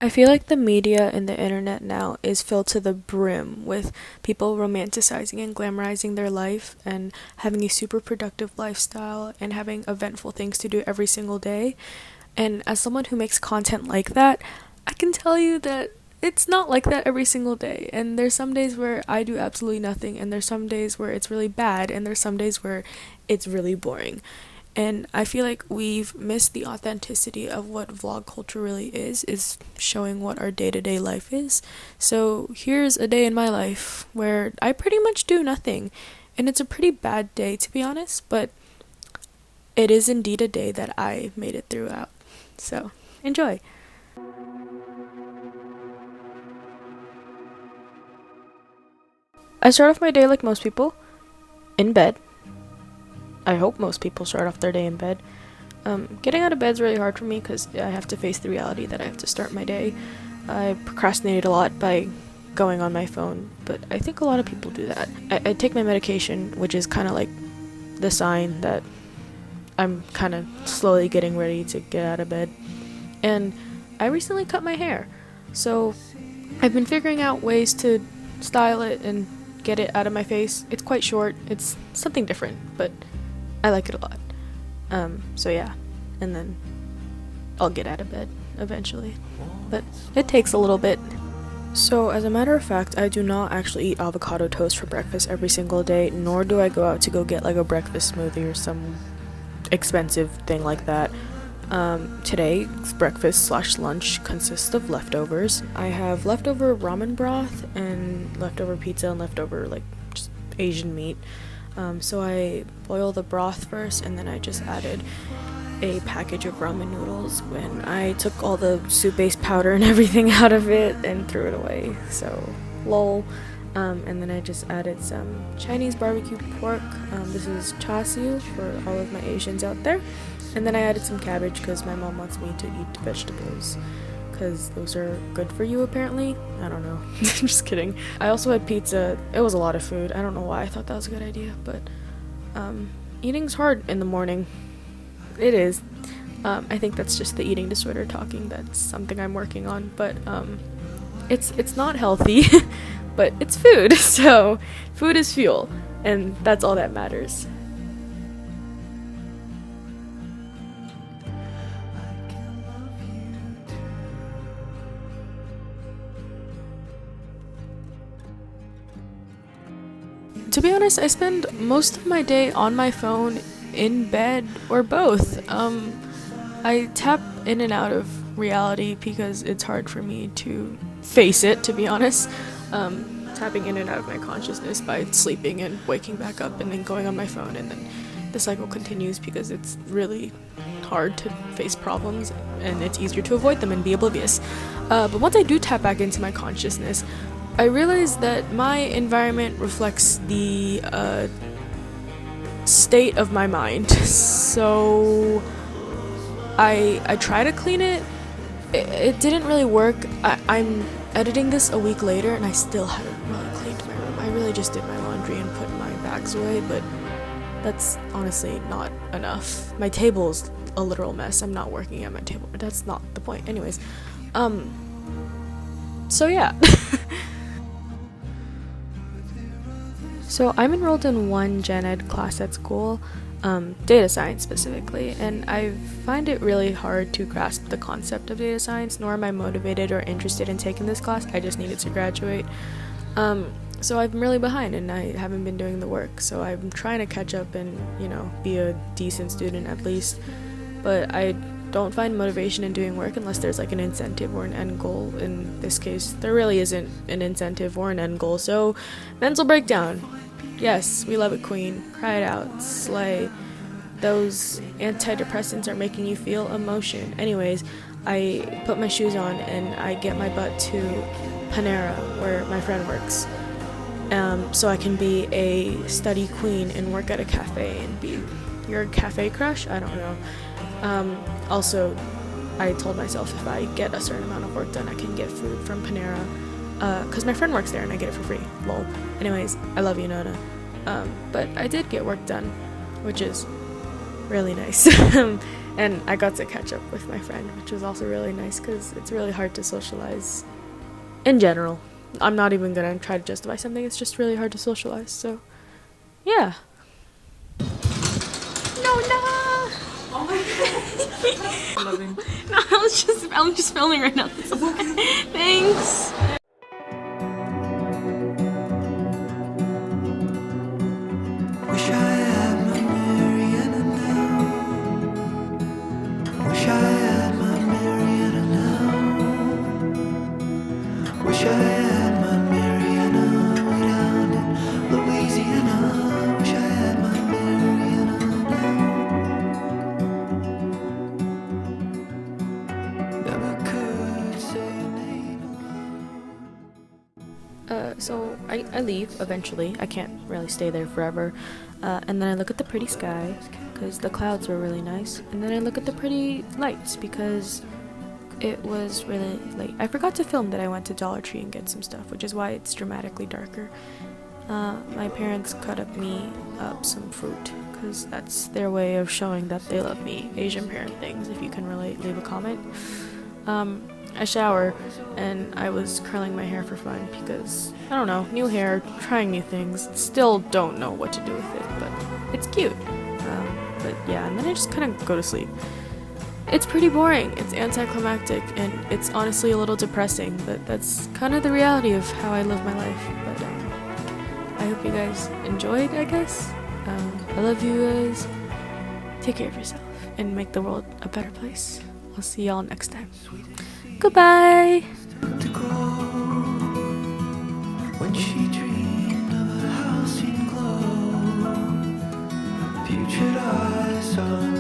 I feel like the media and the internet now is filled to the brim with people romanticizing and glamorizing their life and having a super productive lifestyle and having eventful things to do every single day. And as someone who makes content like that, I can tell you that it's not like that every single day. And there's some days where I do absolutely nothing, and there's some days where it's really bad, and there's some days where it's really boring. And I feel like we've missed the authenticity of what vlog culture really is showing what our day-to-day life is. So here's a day in my life where I pretty much do nothing. And it's a pretty bad day, to be honest, but it is indeed a day that I made it throughout. So enjoy. I start off my day like most people, in bed. I hope most people start off their day in bed. Getting out of bed is really hard for me because I have to face the reality that I have to start my day. I procrastinated a lot by going on my phone, but I think a lot of people do that. I take my medication, which is kind of like the sign that I'm kind of slowly getting ready to get out of bed. And I recently cut my hair, so I've been figuring out ways to style it and get it out of my face. It's quite short, it's something different, but I like it a lot. So yeah, and then I'll get out of bed eventually, but it takes a little bit. So as a matter of fact, I do not actually eat avocado toast for breakfast every single day, nor do I go out to go get like a breakfast smoothie or some expensive thing like that. Today's breakfast slash lunch consists of leftovers. I have leftover ramen broth and leftover pizza and leftover like just Asian meat. So I boil the broth first, and then I just added a package of ramen noodles when I took all the soup base powder and everything out of it and threw it away. So, lol. And then I just added some Chinese barbecue pork. This is char siu for all of my Asians out there. And then I added some cabbage because my mom wants me to eat vegetables, because those are good for you apparently. I don't know. I'm just kidding. I also had pizza. It was a lot of food. I don't know why I thought that was a good idea, but eating's hard in the morning. It is. I think that's just the eating disorder talking. That's something I'm working on, but it's not healthy, but it's food. So food is fuel, and that's all that matters. To be honest, I spend most of my day on my phone, in bed, or both. I tap in and out of reality because it's hard for me to face it, to be honest. Tapping in and out of my consciousness by sleeping and waking back up and then going on my phone, and then the cycle continues because it's really hard to face problems and it's easier to avoid them and be oblivious. But once I do tap back into my consciousness, I realize that my environment reflects the state of my mind. So I try to clean it. It didn't really work. I'm editing this a week later and I still haven't really cleaned my room. I really just did my laundry and put my bags away, but that's honestly not enough. My table's a literal mess. I'm not working at my table, but that's not the point. Anyways, so yeah. So I'm enrolled in one gen ed class at school, data science specifically, and I find it really hard to grasp the concept of data science, nor am I motivated or interested in taking this class. I just needed to graduate. So I'm really behind and I haven't been doing the work, so I'm trying to catch up and, be a decent student at least, but I don't find motivation in doing work unless there's like an incentive or an end goal. In this case, there really isn't an incentive or an end goal, so mental breakdown. Yes, we love it, queen. Cry it out. Slay. Those antidepressants are making you feel emotion. Anyways, I put my shoes on and I get my butt to Panera, where my friend works. So I can be a study queen and work at a cafe and be your cafe crush? I don't know. Also, I told myself if I get a certain amount of work done, I can get food from Panera. Because my friend works there and I get it for free. Lol. Anyways, I love you, Nona. But I did get work done, which is really nice. And I got to catch up with my friend, which was also really nice because it's really hard to socialize in general. I'm not even gonna try to justify something, it's just really hard to socialize, so yeah. No, no! Oh my god. I love him. No, I'm just filming right now. Thanks! Wish I had my Mariana now. Wish I had my Mariana now. Wish I had my Mariana way down in Louisiana. Wish I had my Mariana now. Never could say your name alone. So I leave eventually. I can't really stay there forever. And then I look at the pretty sky because the clouds were really nice. And then I look at the pretty lights because it was really late. I forgot to film that I went to Dollar Tree and get some stuff, which is why it's dramatically darker. My parents cut up some fruit because that's their way of showing that they love me. Asian parent things. If you can relate, leave a comment. I shower and I was curling my hair for fun because, I don't know, new hair, trying new things. Still don't know what to do with it, but it's cute. But yeah, and then I just kind of go to sleep. It's pretty boring, it's anticlimactic, and it's honestly a little depressing, but that's kind of the reality of how I live my life. But I hope you guys enjoyed, I guess. I love you guys. Take care of yourself and make the world a better place. I'll see y'all next time. Goodbye! To grow when she dreamed of a house in glow, putrid eyes on